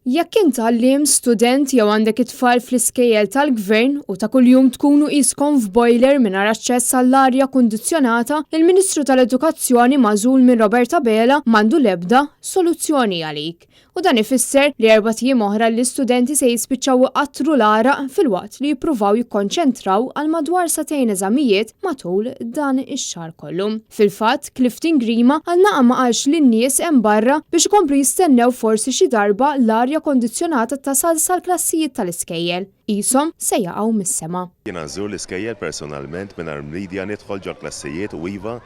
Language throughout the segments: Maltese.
Jekk intgħalliem student jew għandek it-tfal fl-iskejjel tal-gvern u ta' kuljum tkunu qiskom f'boiler mingħajr aċċess għall-arja kundizzjonata, il-Ministru tal-Edukazzjoni magħżul minn Roberta Bela m'għandu l-ebda soluzzjoni għalik. U dan ifisser li 4 jiem oħra l-istudenti se jispiċċaw iqattru l-araq filwaqt li jippruvaw jikkonċentraw għal madwar satejn eżamijiet matul dan ix-xahar kollu. Fil-fatt, Clifton Grima għalnaqa ma qalx lin-nies hemm barra biex ikomplu jistennew forsi xi darba l-arja kondizzjonata tasal sal-klassijiet tal-iskejjel. Qishom se jaqgħu mis-sema. Jiena nżur l-iskejjel personalment mingħajr mridja nidħol ġol klassijiet u iva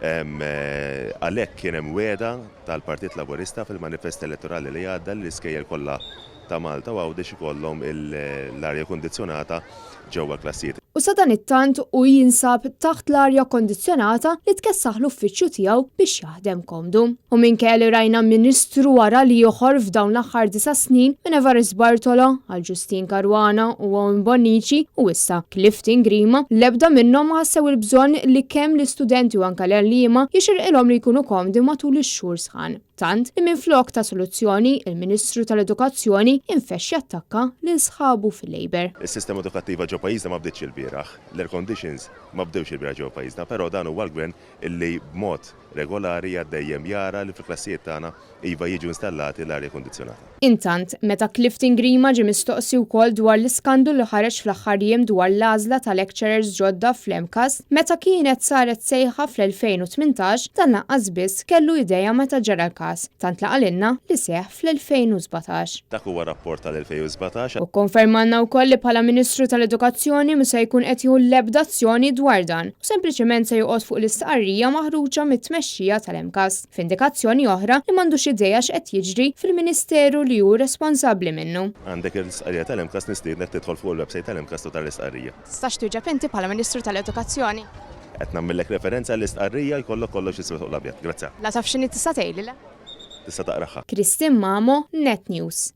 għalhekk kien hemm wiegħda tal-Partit Laburista fil-manifest elettorali li għadda l-iskejjel kollha ta' Malta u għawdex ikollhom l-arja kondizzjonata ġewwa klassijiet. U sa dan it-tant u jinsab taħt l-arja kondizzjonata li tkessaħ l-uffiċċju tiegħu biex jaħdem komdu. U minkejja li rajna Ministru wara li joħor f'dawn l-aħħar 9 snin minn Evarist Bartola għal Ġustin Karwana u Owen Bonnici u issa Clifton Grima, l-ebda minnhom ħassew il-bżonn li kemm l-istudenti u anke l-għalliema jixirqilhom li jkunu komdi matul ix-xhur sħan. Tant li minflok ta' soluzzjoni, il-Ministru tal-Edukazzjoni infexxi attakka lil sħabu fil-Labor. Is-sistema edukattiva ġo pajjiżna ma bdietx il-bieraħ, l-air conditions ma bdewx il-bieraħ ġo pajjiżna, però dan huwa l-gvern illi b'mod regolari għaddejjem jara li fil-klassijiet tagħna iva jiġu installati l-arja kondizzjonata. Intant, meta Clifton Grima ġie mistoqsi wkoll dwar l-iskandu li ħareġ fl-aħħar jiem dwar l-għażla ta' lecturers ġodda fl-MCAS, meta kienet saret sejħa fl-2018, dan naqqas biss kellu idea meta ġara l-każ, tant laqalilna li seħħ fl-2017. Dak huwa rapport tal-2017. U konfermanna wkoll li bħala Ministru tal-Edukazzjoni mhux se jkun qed jieħu l-ebda azzjoni dwar dan, u sempliċement se joqgħod fuq l-istqarrija maħruġa mit-tmexxija tal-MCAS, f'indikazzjoni oħra li m'għandux idea x'qed jiġri fil-Ministeru li hu responsabbli minnu. Għandek il-istqarrija tal-MCAS nistiednek tidħol fuq il-website tal-MCAS u tal-istqarrija. Tistax tuġeb inti bħala Ministru tal-Edukazzjoni? Qed nagħmellek referenza l-istqarrija jkollok kollox iswed fuq l-abjad. Grazzi. La taf x'inhi tista' tgħidlilha? Tista' taqraħha. Kristin Mamo, Net News.